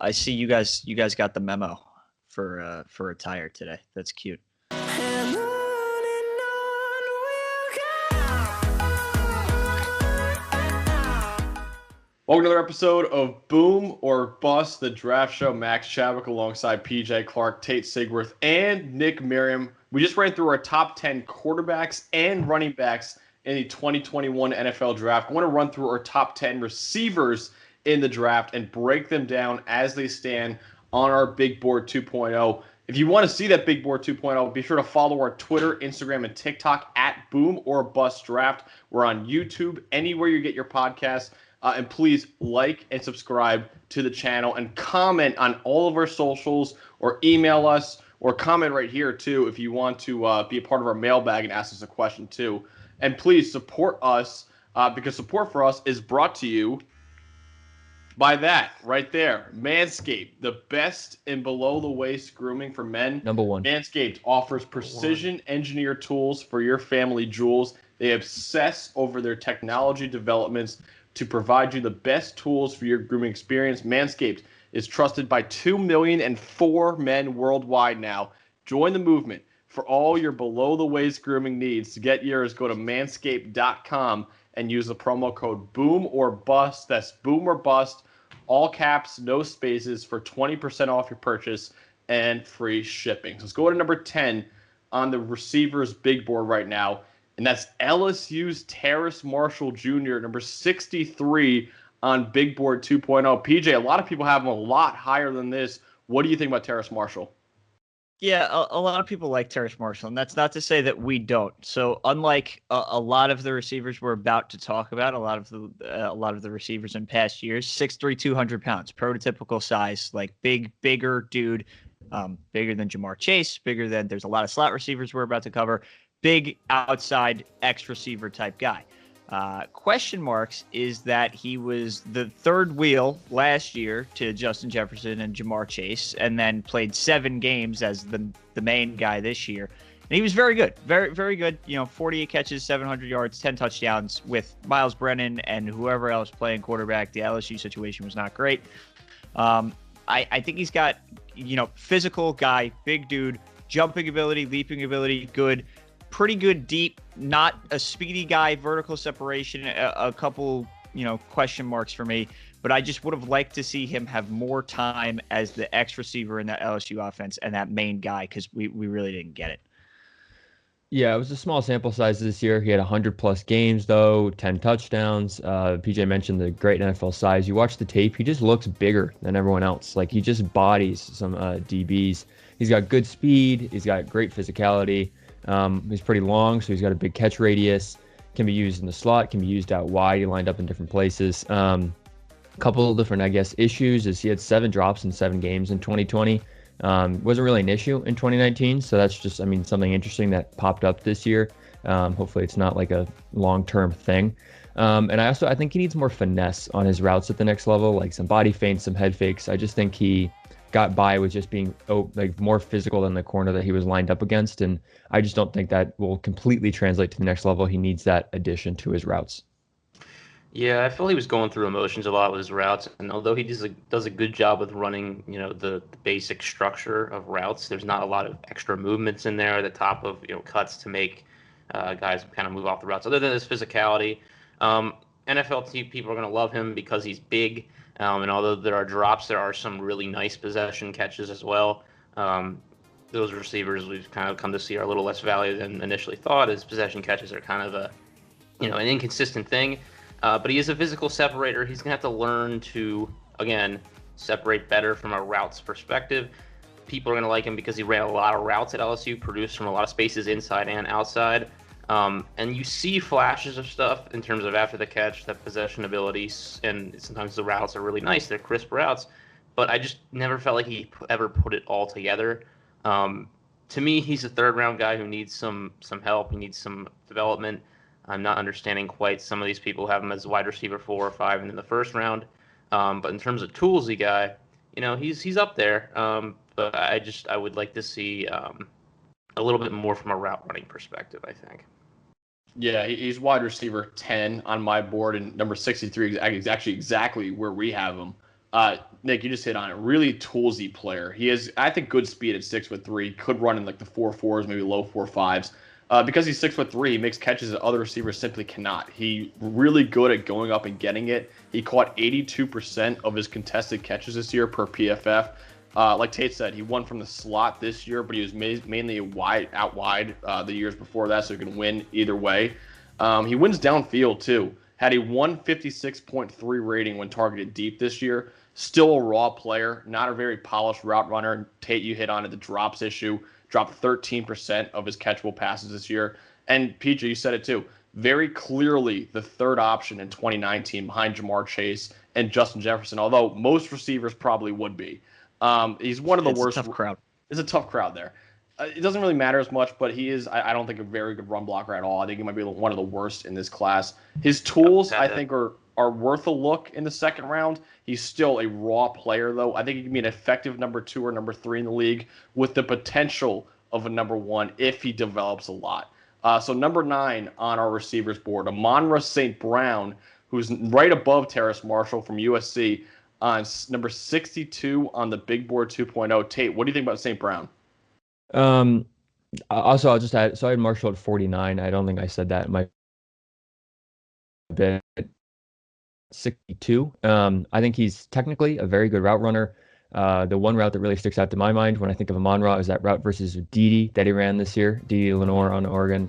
I see you guys got the memo for attire today. That's cute. Welcome to another episode of Boom or Bust, the draft show. Max Chadwick alongside PJ Clark, Tate, Sigworth, and Nick Merriam. We just ran through our top 10 quarterbacks and running backs in the 2021 NFL draft. I want to run through our top 10 receivers in the draft and break them down as they stand on our Big Board 2.0. If you want to see that Big Board 2.0, be sure to follow our Twitter, Instagram, and TikTok at Boom or Bust Draft. We're on YouTube, anywhere you get your podcasts. And please like and subscribe to the channel and comment on all of our socials or email us or comment right here too if you want to be a part of our mailbag and ask us a question too. And please support us because support for us is brought to you by that right there. Manscaped, the best in below the waist grooming for men. Number one. Manscaped offers precision engineered tools for your family jewels. They obsess over their technology developments to provide you the best tools for your grooming experience. Manscaped is trusted by 2,000,004 men worldwide now. Join the movement for all your below-the-waist grooming needs. To get yours, go to manscaped.com and use the promo code BOOM or BUST. That's BOOM or BUST, all caps, no spaces, for 20% off your purchase and free shipping. So let's go to number 10 on the receivers big board right now. And that's LSU's Terrace Marshall Jr., number 63 on Big Board 2.0. PJ, a lot of people have him a lot higher than this. What do you think about Terrace Marshall? Yeah, a lot of people like Terrace Marshall, and that's not to say that we don't. So unlike a lot of the receivers we're about to talk about, a lot of the receivers in past years, 6'3", 200 pounds, prototypical size, like bigger dude, bigger than Jamar Chase, bigger than, there's a lot of slot receivers we're about to cover. Big outside X receiver type guy. Question marks is that he was the third wheel last year to Justin Jefferson and Jamar Chase, and then played 7 games as the main guy this year. And he was very good, very good. 48 catches, 700 yards, 10 touchdowns with Miles Brennan and whoever else playing quarterback. The LSU situation was not great. I think he's got, physical guy, big dude, jumping ability, leaping ability, good. Pretty good deep, not a speedy guy, vertical separation, a couple, question marks for me. But I just would have liked to see him have more time as the X receiver in that LSU offense and that main guy, because we really didn't get it. Yeah, it was a small sample size this year. He had 100-plus games, though, 10 touchdowns. PJ mentioned the great NFL size. You watch the tape, he just looks bigger than everyone else. Like, he just bodies some DBs. He's got good speed. He's got great physicality. He's pretty long, so he's got a big catch radius. Can be used in the slot, can be used out wide. He lined up in different places. Couple of different, issues is he had 7 drops in 7 games in 2020. Wasn't really an issue in 2019, so that's just, something interesting that popped up this year. Hopefully it's not like a long-term thing. And I think he needs more finesse on his routes at the next level, like some body feints, some head fakes. I just think he got by with just being more physical than the corner that he was lined up against, and I just don't think that will completely translate to the next level. He needs that addition to his routes. Yeah, I feel he was going through emotions a lot with his routes, and although he does a good job with running, the basic structure of routes, there's not a lot of extra movements in there at the top of cuts to make guys kind of move off the routes. Other than his physicality, NFL people are going to love him because he's big. And although there are drops, there are some really nice possession catches as well. Those receivers we've kind of come to see are a little less value than initially thought, as possession catches are kind of an inconsistent thing. But he is a physical separator. He's going to have to learn to, again, separate better from a routes perspective. People are going to like him because he ran a lot of routes at LSU, produced from a lot of spaces inside and outside. And you see flashes of stuff in terms of after the catch, that possession abilities, and sometimes the routes are really nice. They're crisp routes, but I just never felt like he ever put it all together. To me, he's a third-round guy who needs some help. He needs some development. I'm not understanding quite. Some of these people have him as wide receiver 4 or 5 and in the first round. But in terms of toolsy guy, he's up there. But I would like to see a little bit more from a route running perspective, I think. Yeah, he's wide receiver 10 on my board, and number 63 is actually exactly where we have him. Nick, you just hit on it. Really toolsy player. He has, I think, good speed at 6'3". Could run in like the 4.4s, maybe low 4.5s. Because he's 6'3", he makes catches that other receivers simply cannot. He really good at going up and getting it. He caught 82% of his contested catches this year per PFF. Like Tate said, he won from the slot this year, but he was mainly out wide the years before that, so he can win either way. He wins downfield too. Had a 156.3 rating when targeted deep this year. Still a raw player, not a very polished route runner. Tate, you hit on it, the drops issue. Dropped 13% of his catchable passes this year. And PJ, you said it too. Very clearly the third option in 2019 behind Jamar Chase and Justin Jefferson, although most receivers probably would be. He's one of the worst. It's a tough crowd. It's a tough crowd there. It doesn't really matter as much, but he is, I don't think, a very good run blocker at all. I think he might be one of the worst in this class. His tools, I think, are worth a look in the second round. He's still a raw player, though. I think he can be an effective number 2 or number 3 in the league with the potential of a number 1 if he develops a lot. So number 9 on our receivers board, AMON-RA St. Brown, who's right above Terrace Marshall from USC, on number 62 on the Big Board 2.0. Tate, what do you think about St. Brown? Also, I'll just add, so I had Marshall at 49. I don't think I said that in my bit. 62. I think he's technically a very good route runner. The one route that really sticks out to my mind when I think of AMON-RA is that route versus Dede that he ran this year, Dede Lenore on Oregon.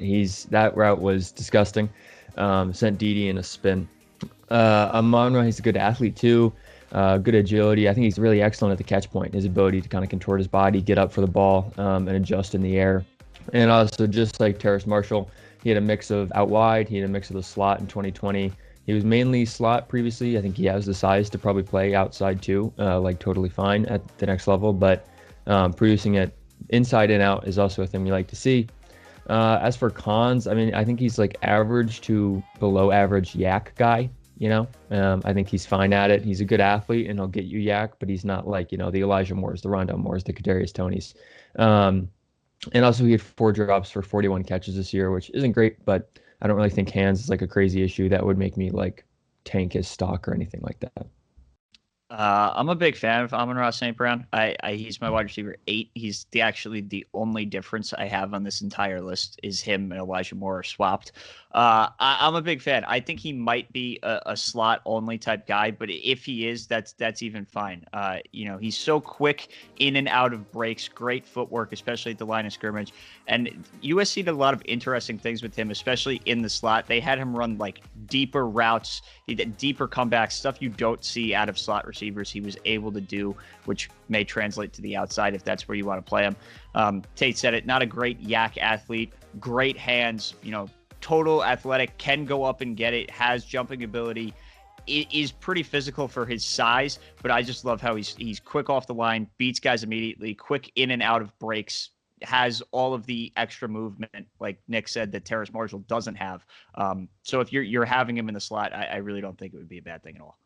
That route was disgusting. Sent Dede in a spin. AMON-RA, he's a good athlete too. Good agility. I think he's really excellent at the catch point. His ability to kind of contort his body, get up for the ball, and adjust in the air. And also, just like Terrace Marshall, he had a mix of out wide. He had a mix of the slot in 2020. He was mainly slot previously. I think he has the size to probably play outside too, like totally fine at the next level. But producing it inside and out is also a thing we like to see. As for cons, I mean, I think he's like average to below average yak guy. You know, I think he's fine at it. He's a good athlete and he'll get you yak, but he's not like, you know, the Elijah Moores, the Rondale Moores, the KADARIUS Toneys. And also he had 4 drops for 41 catches this year, which isn't great, but I don't really think hands is like a crazy issue that would make me like tank his stock or anything like that. I'm a big fan of Amon-Ra St. Brown. He's my wide receiver 8. He's actually the only difference I have on this entire list is him and Elijah Moore are swapped. I'm a big fan. I think he might be a slot only type guy, but if he is, that's even fine. You know, he's so quick in and out of breaks, great footwork, especially at the line of scrimmage. And USC did a lot of interesting things with him, especially in the slot. They had him run like deeper routes, deeper comebacks, stuff you don't see out of slot receivers. He was able to do, which may translate to the outside if that's where you want to play him. Tate said it, not a great yak athlete, great hands, you know, total athletic, can go up and get it, has jumping ability, is pretty physical for his size, but I just love how he's quick off the line, beats guys immediately, quick in and out of breaks, has all of the extra movement, like Nick said, that Terrace Marshall doesn't have. So if you're having him in the slot, I really don't think it would be a bad thing at all.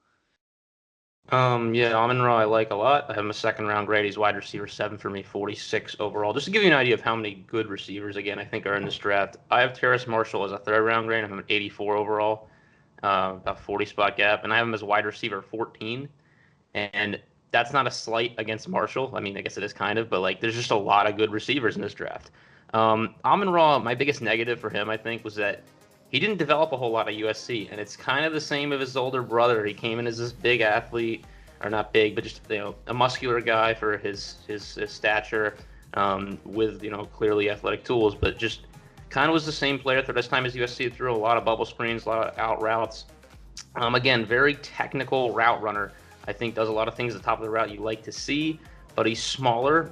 Yeah, Amon-Ra I like a lot. I have him a second round grade. He's wide receiver 7 for me, 46 overall. Just to give you an idea of how many good receivers, again, I think are in this draft. I have Terrace Marshall as a third round grade. I have him at 84 overall, about 40 spot gap. And I have him as wide receiver 14. And that's not a slight against Marshall. I mean, I guess it is kind of, but like there's just a lot of good receivers in this draft. Amon-Ra, my biggest negative for him, I think, was that he didn't develop a whole lot at USC, and it's kind of the same of his older brother. He came in as this big athlete, or not big, but just, you know, a muscular guy for his stature, with, you know, clearly athletic tools, but just kind of was the same player through this time as USC. Threw a lot of bubble screens, a lot of out routes. Again, very technical route runner. I think does a lot of things at the top of the route you like to see, but he's smaller.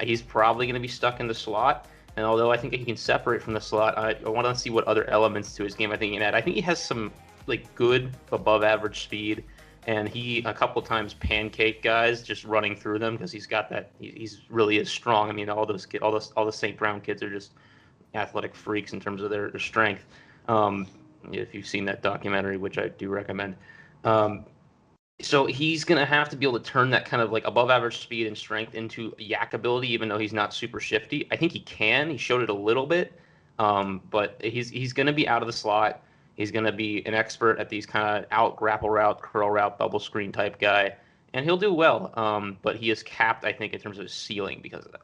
He's probably going to be stuck in the slot. And although I think he can separate from the slot, I want to see what other elements to his game I think he can add. I think he has some like good above average speed, and he a couple of times pancake guys just running through them because he's got that. He's really is strong. I mean, all the St. Brown kids are just athletic freaks in terms of their strength. If you've seen that documentary, which I do recommend. So he's going to have to be able to turn that kind of like above average speed and strength into yak ability, even though he's not super shifty. I think he can. He showed it a little bit, but he's going to be out of the slot. He's going to be an expert at these kind of out grapple route, curl route, bubble screen type guy. and he'll do well. But he is capped, I think, in terms of his ceiling because of that.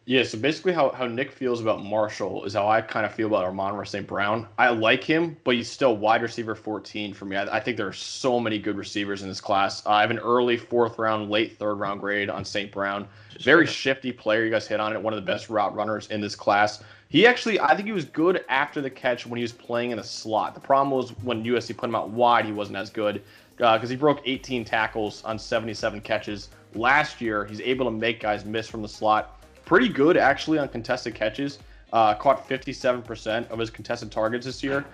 Yeah, so basically how Nick feels about Marshall is how I kind of feel about AMON-RA St. Brown. I like him, but he's still wide receiver 14 for me. I think there are so many good receivers in this class. I have an early 4th round, late 3rd round grade on St. Brown. Very shifty player. You guys hit on it. One of the best route runners in this class. He actually, I think he was good after the catch when he was playing in a slot. The problem was when USC put him out wide, he wasn't as good because he broke 18 tackles on 77 catches. Last year, he's able to make guys miss from the slot. Pretty good, actually, on contested catches. Caught 57% of his contested targets this year.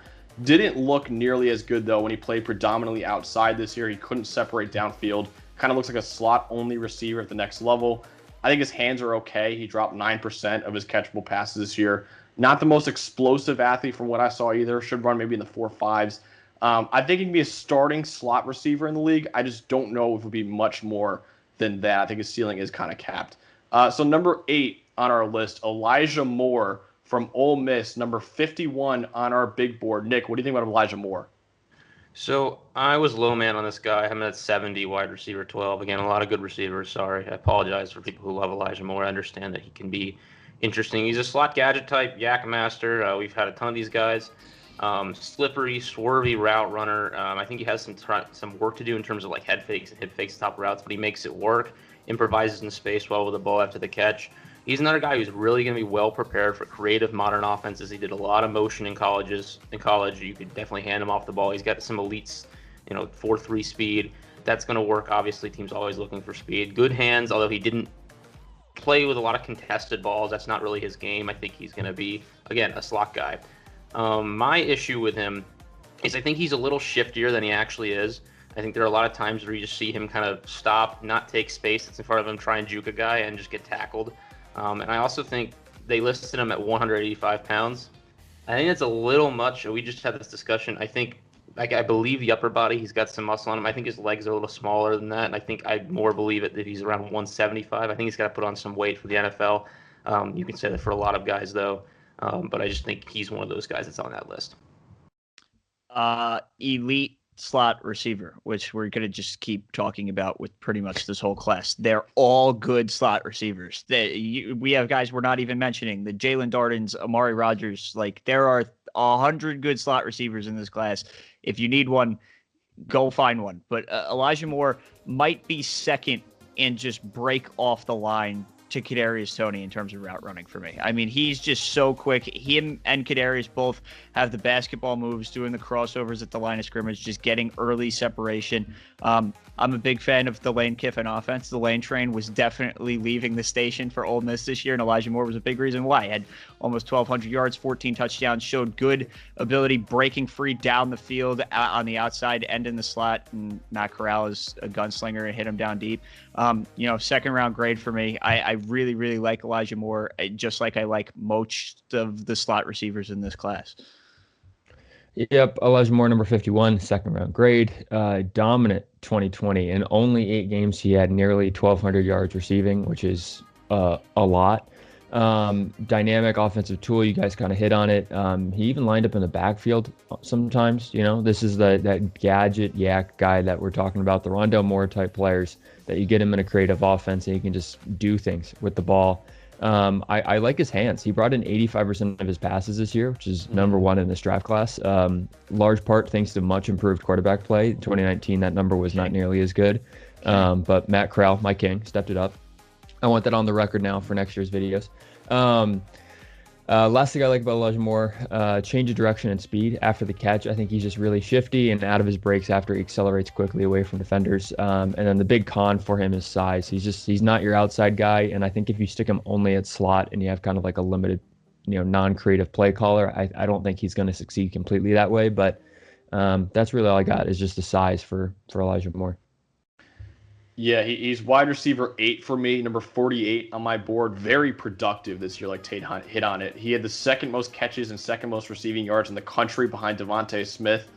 Didn't look nearly as good, though, when he played predominantly outside this year. He couldn't separate downfield. Kind of looks like a slot-only receiver at the next level. I think his hands are okay. He dropped 9% of his catchable passes this year. Not the most explosive athlete from what I saw either. Should run maybe in the 4.5s. I think he can be a starting slot receiver in the league. I just don't know if it would be much more than that. I think his ceiling is kind of capped. So number 8 on our list, Elijah Moore from Ole Miss, number 51 on our big board. Nick, what do you think about Elijah Moore? So I was low man on this guy. I'm at 70, wide receiver 12. Again, a lot of good receivers. Sorry. I apologize for people who love Elijah Moore. I understand that he can be interesting. He's a slot gadget type, yak master. We've had a ton of these guys. Slippery, swervy route runner. I think he has some work to do in terms of like head fakes and hip fakes, top routes, but he makes it work. Improvises in space well with the ball after the catch. He's another guy who's really going to be well prepared for creative modern offenses. He did a lot of motion in college. You could definitely hand him off the ball. He's got some elites, 4.3 speed. That's going to work. Obviously, teams always looking for speed. Good hands, although he didn't play with a lot of contested balls. That's not really his game. I think he's going to be, again, a slot guy. My issue with him is I think he's a little shiftier than he actually is. I think there are a lot of times where you just see him kind of stop, not take space that's in front of him, try and juke a guy, and just get tackled. And I also think they listed him at 185 pounds. I think that's a little much. We just had this discussion. I think, I believe the upper body, he's got some muscle on him. I think his legs are a little smaller than that. And I think I more believe it that he's around 175. I think he's got to put on some weight for the NFL. You can say that for a lot of guys, though. But I just think he's one of those guys that's on that list. Elite slot receiver, which we're going to just keep talking about with pretty much this whole class. They're all good slot receivers. We have guys we're not even mentioning, the Jalen Dardens, Amari Rodgers. Like, there are 100 good slot receivers in this class. If you need one, go find one. But Elijah Moore might be second and just break off the line to KADARIUS Toney in terms of route running for me. I mean, he's just so quick. Him and KADARIUS both have the basketball moves, doing the crossovers at the line of scrimmage, just getting early separation. I'm a big fan of the Lane Kiffin offense. The Lane train was definitely leaving the station for Ole Miss this year, and Elijah Moore was a big reason why. He had almost 1,200 yards, 14 touchdowns, showed good ability breaking free down the field on the outside end in the slot, and Matt Corral is a gunslinger and hit him down deep. Second round grade for me. I really, really like Elijah Moore, just like I like most of the slot receivers in this class. Yep, Elijah Moore, number 51, second round grade. Dominant 2020. In only 8 games, he had nearly 1,200 yards receiving, which is a lot. Dynamic offensive tool. You guys kind of hit on it. He even lined up in the backfield sometimes. This is that gadget yak guy that we're talking about, the Rondale Moore type players that you get him in a creative offense and he can just do things with the ball. I like his hands. He brought in 85% of his passes this year, which is number 1 in this draft class. Large part thanks to much improved quarterback play. In 2019, that number was not nearly as good. But Matt Corral, my king, stepped it up. I want that on the record now for next year's videos. Last thing I like about Elijah Moore, change of direction and speed after the catch. I think he's just really shifty and out of his breaks after he accelerates quickly away from defenders. And then the big con for him is size. He's not your outside guy. And I think if you stick him only at slot and you have kind of like a limited, non-creative play caller, I don't think he's going to succeed completely that way. But that's really all I got is just the size for Elijah Moore. Yeah, he's wide receiver 8 for me, number 48 on my board. Very productive this year, like Tate hit on it. He had the second most catches and second most receiving yards in the country behind DeVonta Smith.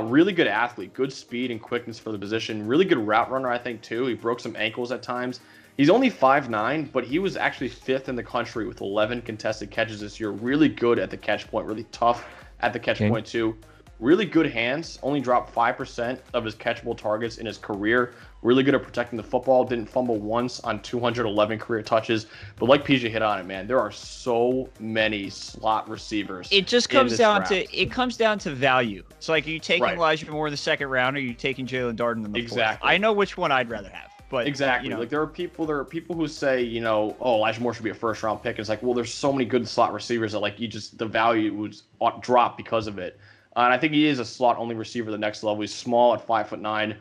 Really good athlete, good speed and quickness for the position. Really good route runner, I think, too. He broke some ankles at times. He's only 5'9", but he was actually 5th in the country with 11 contested catches this year. Really good at the catch point, really tough at the catch point, too. Really good hands, only dropped 5% of his catchable targets in his career. really good at protecting the football, didn't fumble once on 211 career touches. But like PJ hit on it, man, there are so many slot receivers. It just comes down to value. It's like, are you taking Elijah Moore in the second round, or are you taking Jalen Darden in the fourth? I know which one I'd rather have. But, exactly. Like there are people who say, oh, Elijah Moore should be a first round pick. It's like, well, there's so many good slot receivers that like the value would drop because of it. And I think he is a slot only receiver at the next level. He's small at 5'9".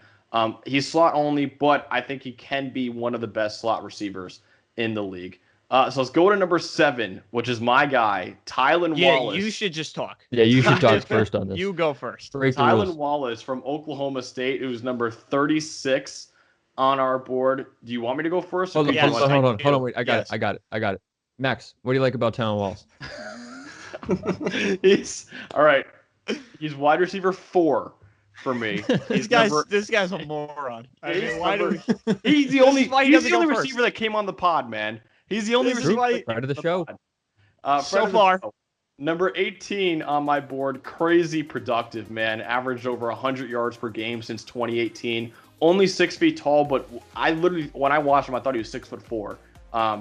He's slot only, but I think he can be one of the best slot receivers in the league. So let's go to number 7, which is my guy, TYLAN Wallace. Yeah, you should just talk. Yeah, you should talk first on this. You go first. TYLAN Wallace from Oklahoma State, who's number 36 on our board. Do you want me to go first? Hold on. Wait, I got it. Max, what do you like about TYLAN Wallace? He's all right. He's wide receiver 4 for me. This guy's a moron. He's the only receiver that came on the pod, man. He's the only receiver right of the show. So far. Number 18 on my board, crazy productive, man. Averaged over 100 yards per game since 2018. Only 6 feet tall, but I literally, when I watched him, I thought he was 6'4",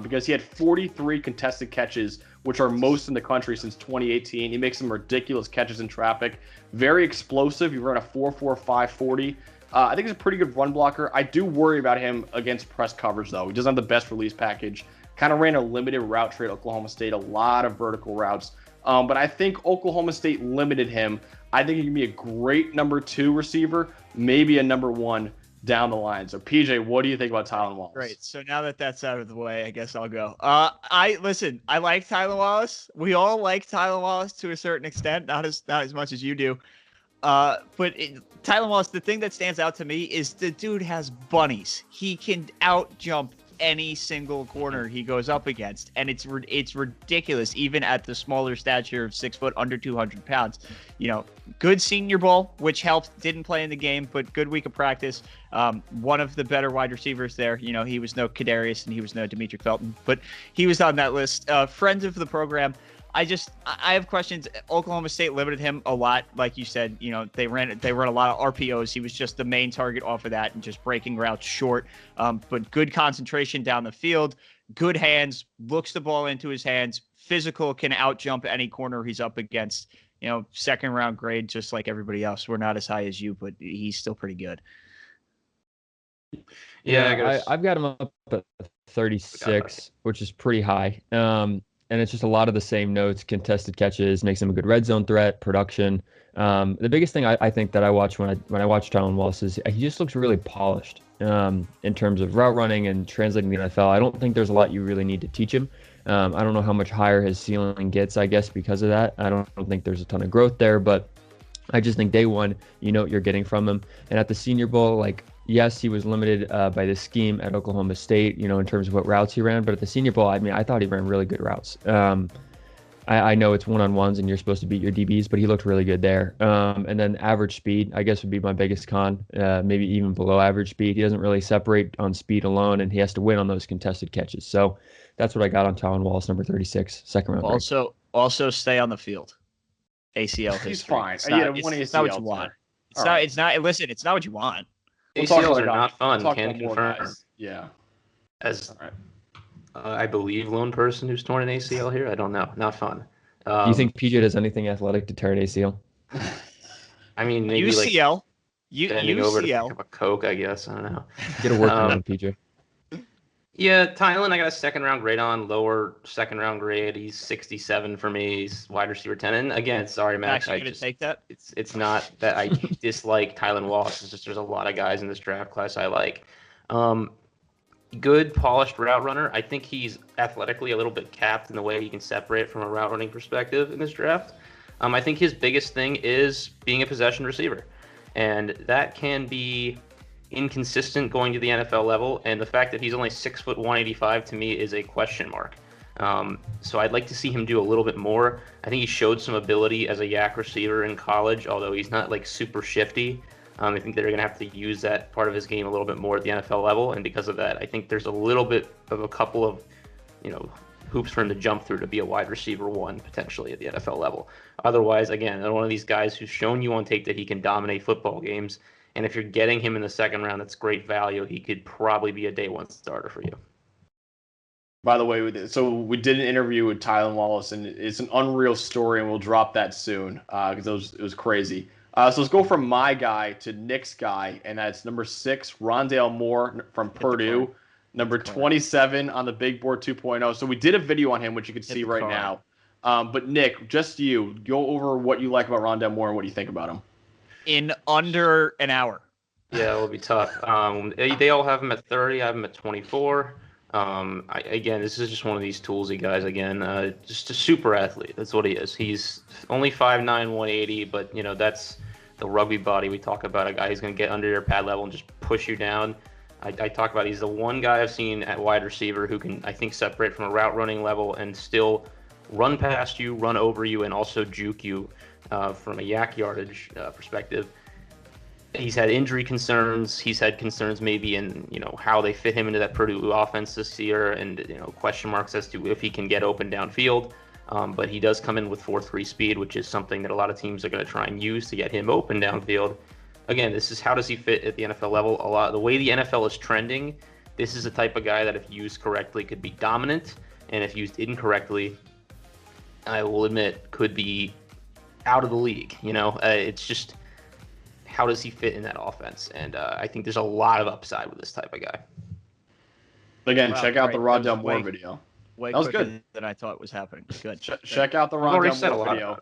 because he had 43 contested catches, which are most in the country since 2018. He makes some ridiculous catches in traffic. Very explosive. He ran a 4.45 40. I think he's a pretty good run blocker. I do worry about him against press coverage, though. He doesn't have the best release package. Kind of ran a limited route trade at Oklahoma State, a lot of vertical routes. But I think Oklahoma State limited him. I think he can be a great number 2 receiver, maybe a number 1 down the line. So PJ, what do you think about TYLAN Wallace? Great. So now that that's out of the way, I guess I'll go. I like TYLAN Wallace. We all like TYLAN Wallace to a certain extent, not as much as you do. But TYLAN Wallace, the thing that stands out to me is the dude has bunnies. He can out jump any single corner he goes up against, and it's ridiculous even at the smaller stature of 6 foot, under 200 pounds. Good Senior Bowl, which helped. Didn't play in the game, but good week of practice. One of the better wide receivers there. He was no KADARIUS and he was no Dimitri Felton, but he was on that list. Friends of the program. I have questions. Oklahoma State limited him a lot, like you said. They run a lot of RPOs. He was just the main target off of that and just breaking routes short. But good concentration down the field, good hands, looks the ball into his hands, physical, can out jump any corner he's up against. Second round grade, just like everybody else. We're not as high as you, but he's still pretty good. Yeah, I've got him up at 36, which is pretty high. And it's just a lot of the same notes: contested catches, makes him a good red zone threat, production. The biggest thing I think that I watch when I watch TYLAN Wallace is he just looks really polished in terms of route running and translating the NFL. I don't think there's a lot you really need to teach him. I don't know how much higher his ceiling gets, I guess, because of that. I don't think there's a ton of growth there, but I just think day one, what you're getting from him. And at the Senior Bowl, yes, he was limited by the scheme at Oklahoma State, in terms of what routes he ran. But at the Senior Bowl, I thought he ran really good routes. I know it's one-on-ones and you're supposed to beat your DBs, but he looked really good there. And then average speed, I guess, would be my biggest con, maybe even below average speed. He doesn't really separate on speed alone, and he has to win on those contested catches. So that's what I got on TYLAN Wallace, number 36, second round. Also stay on the field. ACL history. He's fine. It's not what you want. It's not what you want. ACLs are not fun. Can confirm. Yeah. As I believe lone person who's torn an ACL here. I don't know. Not fun. Do you think PJ does anything athletic to tear an ACL? I mean, maybe UCL. Bending over to pick up a Coke, I guess. I don't know. Get a workout on PJ. Yeah, TYLAN, I got a second round grade on, lower second round grade. He's 67 for me. He's wide receiver 10. And again, sorry, Max. Actually, going to take that? It's not that I dislike TYLAN Wallace. It's just there's a lot of guys in this draft class I like. Good polished route runner. I think he's athletically a little bit capped in the way he can separate from a route running perspective in this draft. I think his biggest thing is being a possession receiver, and that can be inconsistent going to the NFL level. And the fact that he's only 6 foot 185 to me is a question mark. So I'd like to see him do a little bit more. I think he showed some ability as a yak receiver in college, although he's not super shifty. I think they're going to have to use that part of his game a little bit more at the NFL level, and because of that, I think there's a little bit of a couple of, hoops for him to jump through to be a wide receiver 1 potentially at the NFL level. Otherwise, again, one of these guys who's shown you on tape that he can dominate football games, And if you're getting him in the second round, that's great value. He could probably be a day one starter for you. By the way, so we did an interview with TYLAN Wallace, and it's an unreal story, and we'll drop that soon because it was crazy. So let's go from my guy to Nick's guy, and that's number 6, Rondale Moore from Purdue, number 27 on the Big Board 2.0. So we did a video on him, which you can see right now. But Nick, just you, go over what you like about Rondale Moore and what do you think about him. In under an hour. Yeah, it'll be tough. They all have him at 30. I have him at 24. Again, this is just one of these toolsy guys. Again, just a super athlete. That's what he is. He's only 5'9", 180, but you know that's the rugby body we talk about. A guy who's going to get under your pad level and just push you down. I talk about he's the one guy I've seen at wide receiver who can, I think, separate from a route running level and still run past you, run over you, and also juke you from a yak yardage perspective. He's had injury concerns. He's had concerns maybe in, how they fit him into that Purdue offense this year and, question marks as to if he can get open downfield. But he does come in with 4.3 speed, which is something that a lot of teams are going to try and use to get him open downfield. Again, this is how does he fit at the NFL level? The way the NFL is trending, this is the type of guy that if used correctly could be dominant, and if used incorrectly, I will admit, could be out of the league. It's just how does he fit in that offense? And I think there's a lot of upside with this type of guy. Again, check out the Rondale Moore video. Way that was quicker good than I thought was happening. Good. Check out the Rondale Moore video.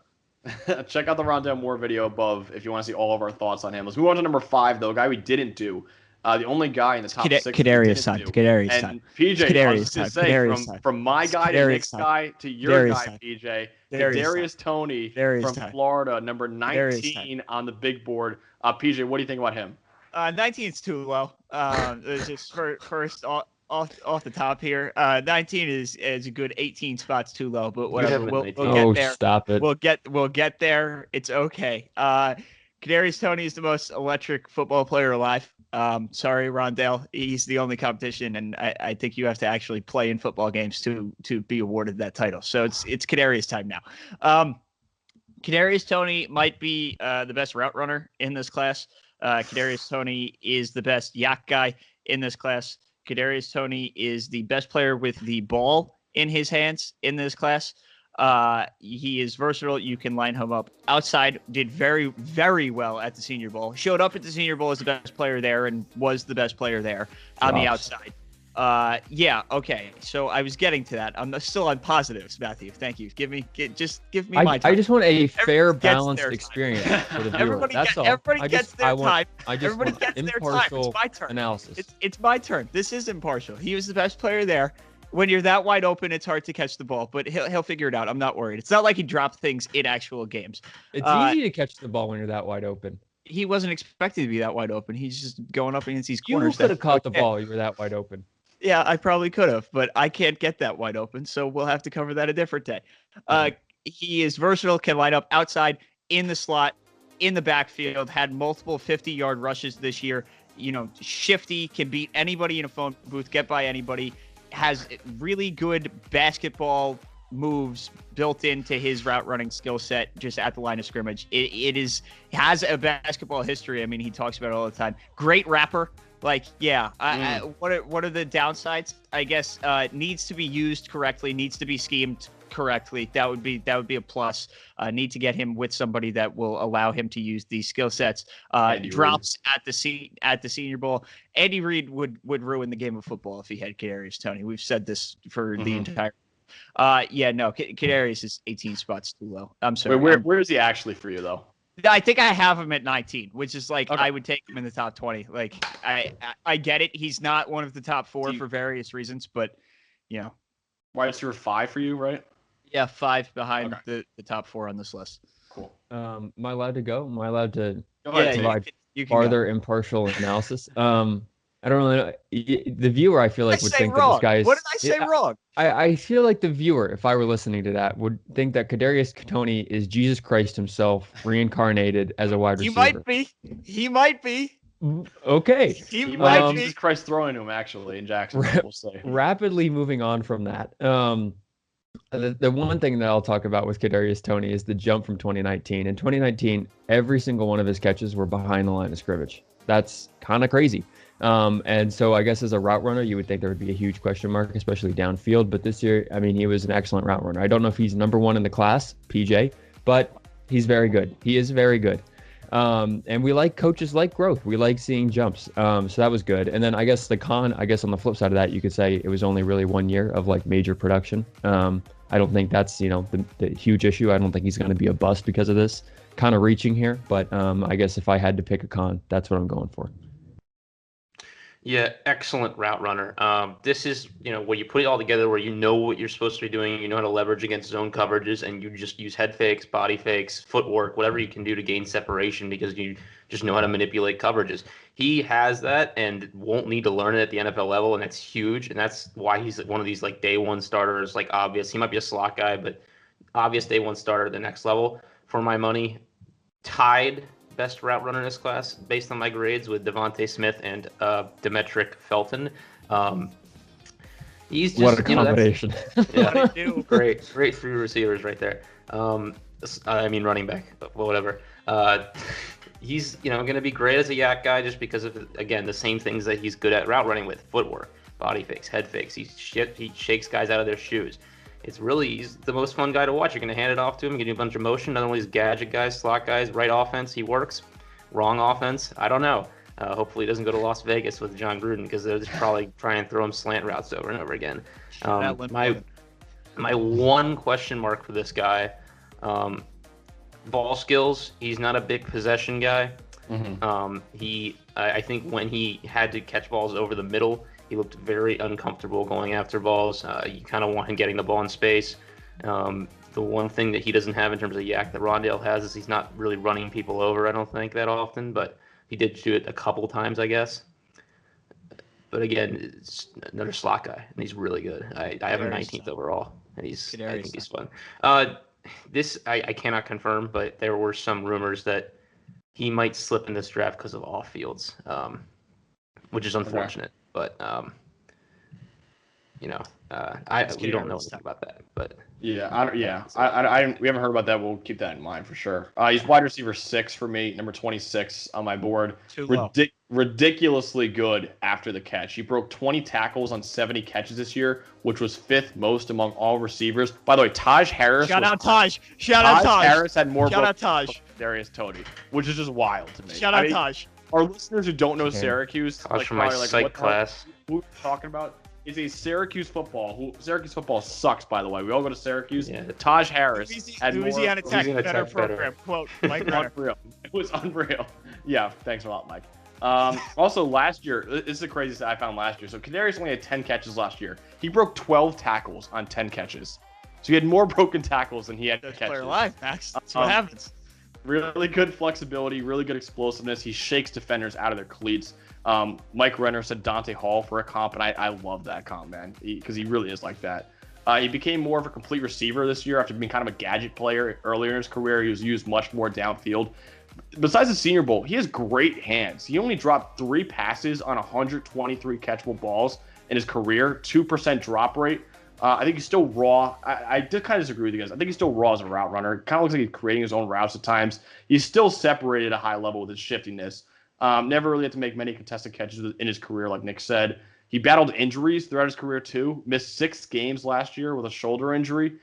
Check out the Rondale Moore video above if you want to see all of our thoughts on him. Let's move on to number 5, though, a guy we didn't do. The only guy in the top 6. KADARIUS time. KADARIUS time. And PJ, I was just say, from my guy to Nick's guy to your guy, PJ, KADARIUS Toney from Florida, number 19 on the big board. PJ, what do you think about him? 19 is too low. Just first off the top here, 19 is a good 18 spots too low, but whatever. We'll get there. Stop it. We'll get there. It's okay. KADARIUS Toney is the most electric football player alive. Sorry, Rondale. He's the only competition, and I think you have to actually play in football games to be awarded that title. So it's KADARIUS time now. KADARIUS Toney might be the best route runner in this class. KADARIUS Toney is the best yak guy in this class. KADARIUS Toney is the best player with the ball in his hands in this class. He is versatile. You can line him up outside. Did very, very well at the Senior Bowl. Showed up at the Senior Bowl as the best player there and was the best player there on the outside. Yeah. Okay. So I was getting to that. I'm still on positives, Matthew. Thank you. Just give me my time. I just want a fair, balanced experience for the viewer. Everybody gets their time. Everybody gets their time. It's my turn. Analysis. It's my turn. This is impartial. He was the best player there. When you're that wide open, it's hard to catch the ball, but he'll figure it out. I'm not worried. It's not like he dropped things in actual games. It's easy to catch the ball when you're that wide open. He wasn't expected to be that wide open. He's just going up against these corners. You could have caught the ball. You were that wide open. Yeah, I probably could have, but I can't get that wide open, so we'll have to cover that a different day. He is versatile, can line up outside, in the slot, in the backfield, had multiple 50-yard rushes this year. Shifty, can beat anybody in a phone booth, get by anybody. Has really good basketball moves built into his route running skill set just at the line of scrimmage. It has a basketball history. I mean, he talks about it all the time. Great rapper. What are the downsides? I guess needs to be used correctly, needs to be schemed correctly. That would be a plus. Need to get him with somebody that will allow him to use these skill sets. Drops at the Senior Bowl. Andy Reid would ruin the game of football if he had KADARIUS Toney. We've said this for the entire. KADARIUS is 18 spots too low. I'm sorry. Where is he actually for you though? I think I have him at 19, which is okay. I would take him in the top 20. Like I get it. He's not one of the top 4 for various reasons, but why is there 5 for you, right? Yeah, 5 behind the top 4 on this list. Cool. Am I allowed to go? Am I allowed to provide farther impartial analysis? I don't really know. The viewer, I feel like, would think that this guy is... What did I say wrong? I feel like the viewer, if I were listening to that, would think that KADARIUS Toney is Jesus Christ himself reincarnated as a wide receiver. He might be. Okay. He might be Jesus Christ throwing to him, actually, in Jacksonville, we'll say. Rapidly moving on from that. The one thing that I'll talk about with KADARIUS Toney is the jump from 2019. In 2019, every single one of his catches were behind the line of scrimmage. That's kind of crazy. And so I guess as a route runner, you would think there would be a huge question mark, especially downfield. But this year, I mean, he was an excellent route runner. I don't know if he's number one in the class, PJ, but he's very good. He is very good. And we like coaches like growth. We like seeing jumps. So that was good. And then I guess the con, I guess on the flip side of that, you could say it was only really 1 year of like major production. I don't think that's, you know, the huge issue. I don't think he's going to be a bust because of this. Kind of reaching here, but I guess if I had to pick a con, that's what I'm going for. Yeah, excellent route runner. This is, you know, where you put it all together, where you know what you're supposed to be doing, you know how to leverage against zone coverages, and you just use head fakes, body fakes, footwork, whatever you can do to gain separation because you just know how to manipulate coverages. He has that and won't need to learn it at the NFL level, and that's huge. And that's why he's one of these like day one starters, like obvious. He might be a slot guy, but obvious day one starter at the next level. For my money, tied best route runner in this class based on my grades with DeVonta Smith and Demetric Felton. He's just, what a combination. Yeah, great three receivers right there. I mean running back, but whatever. He's, you know, going to be great as a yak guy just because of, again, the same things that he's good at route running with: footwork, body fakes, head fakes. He shakes guys out of their shoes. He's the most fun guy to watch. You're going to hand it off to him, give you a bunch of motion. Another one of these gadget guys, slot guys. Right offense, he works. Wrong offense, I don't know. Hopefully he doesn't go to Las Vegas with John Gruden, because they'll just probably try and throw him slant routes over and over again. My one question mark for this guy, ball skills. He's not a big possession guy. I think when he had to catch balls over the middle, he looked very uncomfortable going after balls. You kind of want him getting the ball in space. The one thing that he doesn't have in terms of yak that Rondale has is he's not really running people over, I don't think, that often, but he did do it a couple times, I guess. But again, it's another slot guy, and he's really good. I have him 19th overall, and I think he's fun. This I cannot confirm, but there were some rumors that he might slip in this draft because of off fields, which is unfortunate. But you know, we don't know anything about that. But we haven't heard about that. We'll keep that in mind for sure. He's wide receiver 6 for me, number 26 on my board. Ridiculously good after the catch. He broke 20 tackles on 70 catches this year, which was 5th most among all receivers. By the way, Taj Harris. Shout out Taj Harris had more. Shout out Taj. Darius Toney, which is just wild to me. Shout out Taj. Our listeners who don't know Syracuse, like, from my psych class, who we're talking about, is a Syracuse football. Syracuse football sucks, by the way. We all go to Syracuse. Yeah. Taj Harris had Louisiana Tech better program. Quote Mike Renner. Unreal. It was unreal. Yeah, thanks a lot, Mike. Also, last year, this is the craziest I found last year. So KADARIUS only had 10 catches last year. He broke 12 tackles on 10 catches. So he had more broken tackles than he had catches. Player live, Max. That's what happens. Really good flexibility, really good explosiveness. He shakes defenders out of their cleats. Mike Renner said Dante Hall for a comp, and I love that comp, man, because he really is like that. He became more of a complete receiver this year after being kind of a gadget player earlier in his career. He was used much more downfield. Besides the Senior Bowl, he has great hands. He only dropped 3 passes on 123 catchable balls in his career, 2% drop rate. I think he's still raw. I did kind of disagree with you guys. I think he's still raw as a route runner. Kind of looks like he's creating his own routes at times. He's still separated at a high level with his shiftiness. Never really had to make many contested catches in his career, like Nick said. He battled injuries throughout his career, too. Missed 6 games last year with a shoulder injury.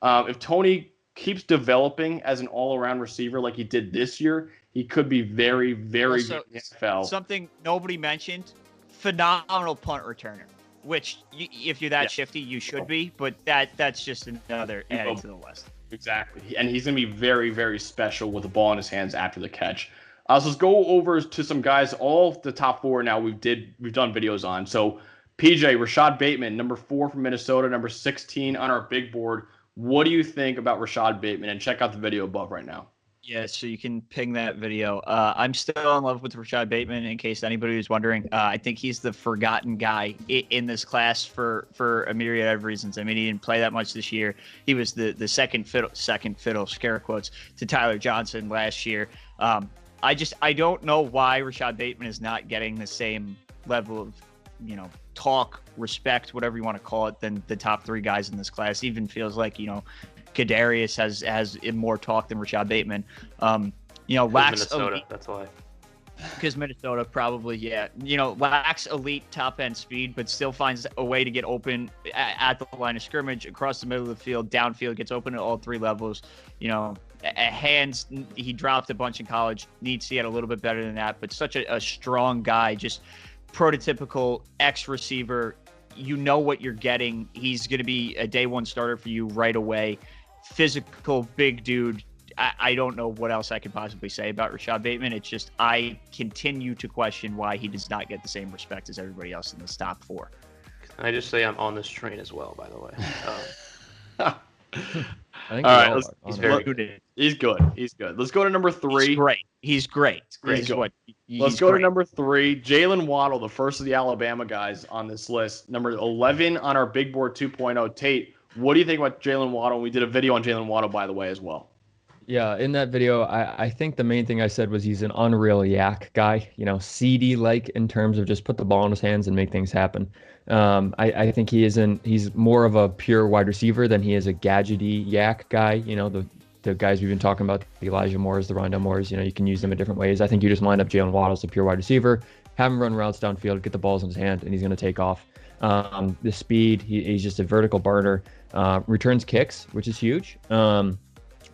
If Toney keeps developing as an all-around receiver like he did this year, he could be very, very good in the NFL. Something nobody mentioned, phenomenal punt returner. Which, if you're that shifty, you should be, but that's just another added to the list. Exactly, and he's going to be very, very special with the ball in his hands after the catch. So let's go over to some guys. All the top 4 now we've done videos on. So PJ, Rashod Bateman, number 4 from Minnesota, number 16 on our big board. What do you think about Rashod Bateman? And check out the video above right now. Yeah, so you can ping that video. I'm still in love with Rashod Bateman, in case anybody was wondering. I think he's the forgotten guy in this class for a myriad of reasons. I mean, he didn't play that much this year. He was the second fiddle, scare quotes, to Tyler Johnson last year. I don't know why Rashod Bateman is not getting the same level of, talk, respect, whatever you want to call it, than the top 3 guys in this class. Even feels like, KADARIUS has more talk than Rashod Bateman. Lacks Minnesota, that's why. Because Minnesota probably, yeah, lacks elite top end speed, but still finds a way to get open at the line of scrimmage, across the middle of the field, downfield, gets open at all three levels. Hands, he dropped a bunch in college, needs to get a little bit better than that, but such a strong guy, just prototypical X receiver. You know what you're getting. He's going to be a day one starter for you right away. Physical, big dude. I don't know what else I could possibly say about Rashod Bateman. It's just I continue to question why he does not get the same respect as everybody else in this top four. Can I just say I'm on this train as well, by the way. I think All right, He's very good. He's good. Let's go to number 3. He's great. Let's go to number 3. Jaylen Waddle, the first of the Alabama guys on this list. Number 11 on our Big Board 2.0. Tate, what do you think about Jaylen Waddle? We did a video on Jaylen Waddle, by the way, as well. Yeah, in that video, I think the main thing I said was he's an unreal yak guy, CD-like in terms of just put the ball in his hands and make things happen. I think he's more of a pure wide receiver than he is a gadgety yak guy. The guys we've been talking about, the Elijah Moores, the Rondale Moores, you can use them in different ways. I think you just line up Jaylen Waddle as a pure wide receiver, have him run routes downfield, get the balls in his hand, and he's going to take off. The speed, he's just a vertical burner, returns kicks, which is huge.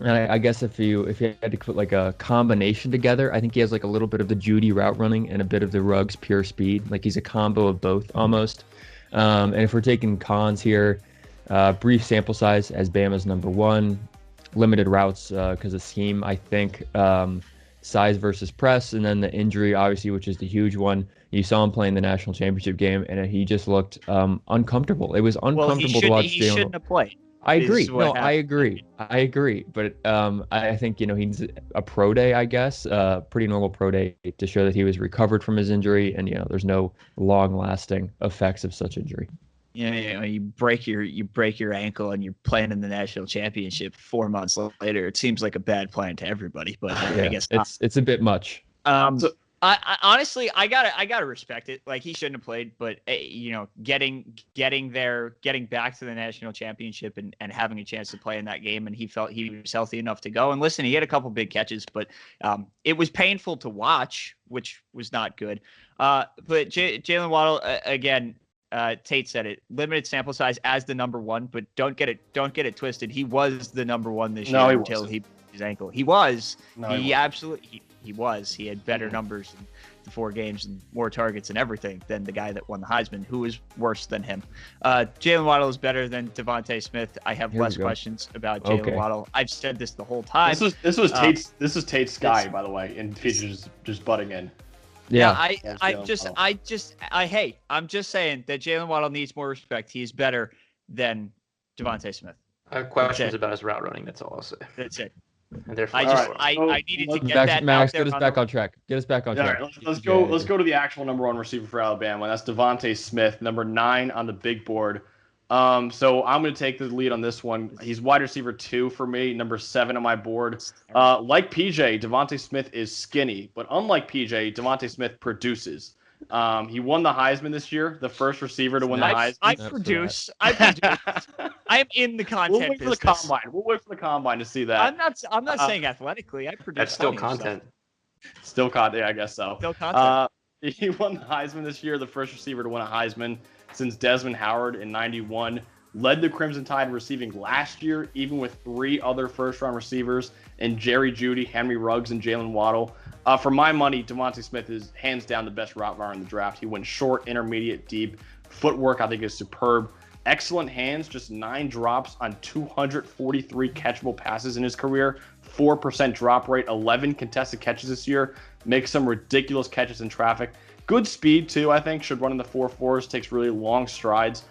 And I guess if you had to put like a combination together, I think he has like a little bit of the Judy route running and a bit of the Ruggs pure speed. Like he's a combo of both almost. And if we're taking cons here, brief sample size as Bama's number 1, limited routes because of scheme, I think, size versus press, and then the injury, obviously, which is the huge one. You saw him playing the national championship game, and he just looked uncomfortable. It was uncomfortable to watch. He shouldn't have played. I agree. No, I agree. But I think he's a pro day, I guess, pretty normal pro day to show that he was recovered from his injury, and there's no long-lasting effects of such injury. You break your ankle and you're playing in the national championship 4 months later. It seems like a bad plan to everybody, but I guess not. It's a bit much. I honestly, I gotta respect it. Like he shouldn't have played, but getting back to the national championship and having a chance to play in that game, and he felt he was healthy enough to go. And listen, he had a couple big catches, but it was painful to watch, which was not good. But Jaylen Waddle again. Tate said it. Limited sample size as the number 1, but don't get it twisted. He was the number 1 this year until he broke his ankle. He was. He absolutely. He was. He had better numbers in the 4 games and more targets and everything than the guy that won the Heisman, who was worse than him. Jaylen Waddle is better than DeVonta Smith. I have less questions about Jaylen Waddle. I've said this the whole time. This was Tate's guy, by the way, and Peach just butting in. Yeah, I'm just saying that Jaylen Waddle needs more respect. He's better than DeVonta Smith. I have questions about his route running. That's all I'll say. That's it. And I needed to get that. Max, get us back on track. Track. Let's go to the actual number 1 receiver for Alabama. That's DeVonta Smith, number 9 on the big board. So I'm going to take the lead on this one. He's wide receiver 2 for me, number 7 on my board. Like PJ, DeVonta Smith is skinny, but unlike PJ, DeVonta Smith produces. He won the Heisman this year, the first receiver to win the Heisman. I produce. I am in the content business. We'll wait for the combine to see that. I'm not saying athletically. I produce. That's still content. Still content, yeah, I guess so. Still content. He won the Heisman this year, the first receiver to win a Heisman since Desmond Howard in '91. Led the Crimson Tide in receiving last year, even with 3 other first-round receivers in Jerry Jeudy, Henry Ruggs, and Jaylen Waddle. For my money, DeVonta Smith is hands down the best route runner in the draft. He went short, intermediate, deep. Footwork, I think, is superb. Excellent hands, just 9 drops on 243 catchable passes in his career. 4% drop rate, 11 contested catches this year. Makes some ridiculous catches in traffic. Good speed, too, I think. Should run in the 4.4s. Takes really long strides.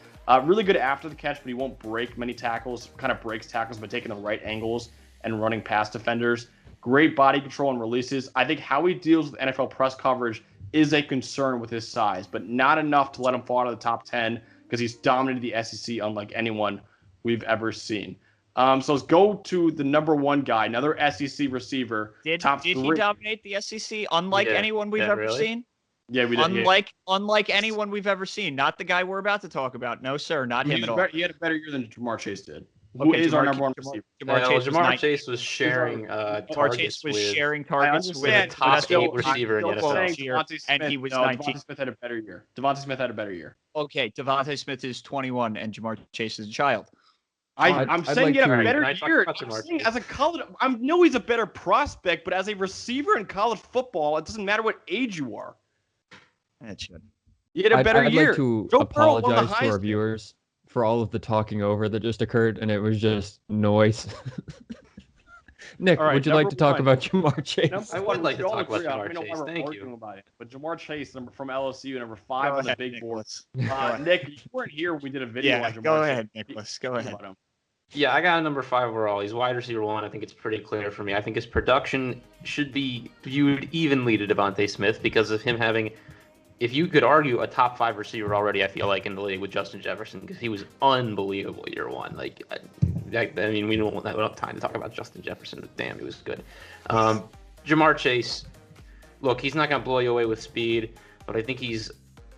Really good after the catch, but he won't break many tackles. Kind of breaks tackles by taking the right angles and running past defenders. Great body control and releases. I think how he deals with NFL press coverage is a concern with his size, but not enough to let him fall out of the top 10 because he's dominated the SEC unlike anyone we've ever seen. So let's go to the number 1 guy, another SEC receiver. Did he dominate the SEC unlike anyone we've ever seen? Yeah, we did. Unlike anyone we've ever seen. Not the guy we're about to talk about. No, sir, not him at all. He had a better year than Jamar Chase did. Who Okay, is our Jamar- number one Jamar- receiver? Jamar Chase was Jamar 19. Chase was sharing Jamar targets Chase was with sharing I targets with understand, a top but still, eight receiver in the I'm NFL. saying last year, DeVonta and Smith, he was no, 19. DeVonta Smith had a better year. DeVonta Smith had a better year. Okay, DeVonta Smith is 21, and Jamar Chase is a child. I'm I'd saying like he had a to- better Can I talk year. about I'm Jamar saying Chase? as a college, I know he's a better prospect, but as a receiver in college football, it doesn't matter what age you are. That should. He had a better I'd year. like to Joe Burrow won the apologize to our Heisman. viewers for all of the talking over that just occurred, and it was just noise. Nick, All right, would you like number to talk one. about Jamar Chase? Number I one, would we like should to all talk about agree on. Jamar We know why Chase. we're Thank arguing you. about it. But Jamar Chase, from LSU, number 5 Go on the ahead, big board. Nicholas. Nick, you weren't here when we did a video on Yeah, Jamar go Chase. ahead, Nicholas. Go ahead. About him. Yeah, I got a number 5 overall. He's wide receiver 1. I think it's pretty clear for me. I think his production should be viewed evenly to DeVonta Smith because of him having, if you could argue, a top 5 receiver already, I feel like, in the league with Justin Jefferson because he was unbelievable year 1. Like, I mean, we don't have time to talk about Justin Jefferson, but damn, he was good. Jamar Chase, look, he's not going to blow you away with speed, but I think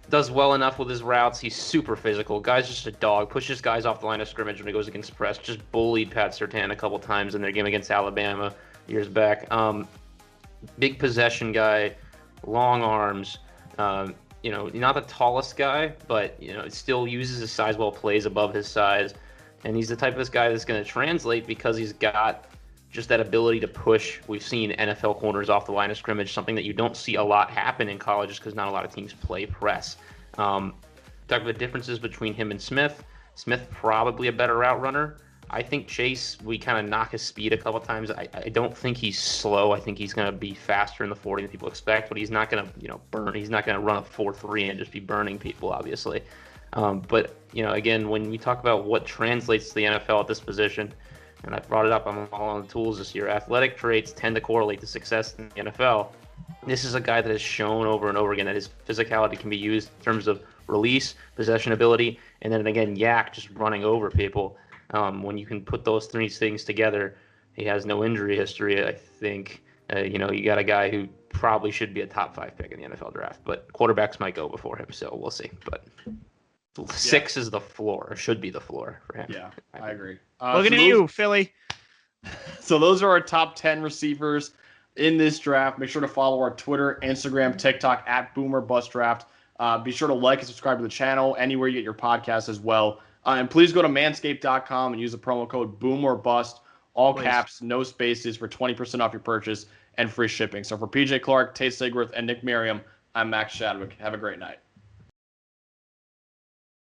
does well enough with his routes. He's super physical. Guy's just a dog. Pushes guys off the line of scrimmage when he goes against press. Just bullied Pat Surtain a couple times in their game against Alabama years back. Big possession guy, long arms. You know, not the tallest guy, but you know, still uses his size well, plays above his size, and he's the type of guy that's going to translate because he's got just that ability to push. We've seen NFL corners off the line of scrimmage, something that you don't see a lot happen in college just because not a lot of teams play press. Talk about the differences between him and Smith. Smith probably a better route runner. I think Chase, we kind of knock his speed a couple times. I don't think he's slow. I think he's going to be faster in the 40 than people expect, but he's not going to, you know, burn. He's not going to run a 4.3 and just be burning people, obviously. But, you know, again, when we talk about what translates to the NFL at this position, and I brought it up, I'm all on the tools this year, athletic traits tend to correlate to success in the NFL. This is a guy that has shown over and over again that his physicality can be used in terms of release, possession ability, and then again, yak, just running over people. When you can put those 3 things together, he has no injury history, I think. You know, you got a guy who probably should be a top 5 pick in the NFL draft, but quarterbacks might go before him, so we'll see. But 6 is the floor, or should be the floor for him. Yeah, I agree. Looking at you, Philly. So those are our top 10 receivers in this draft. Make sure to follow our Twitter, Instagram, TikTok at BoomerBustDraft. Be sure to like and subscribe to the channel anywhere you get your podcasts as well. And please go to manscaped.com and use the promo code BOOMORBUST, all caps, no spaces, for 20% off your purchase and free shipping. So for PJ Clark, Tate Sigworth, and Nick Merriam, I'm Max Chadwick. Have a great night.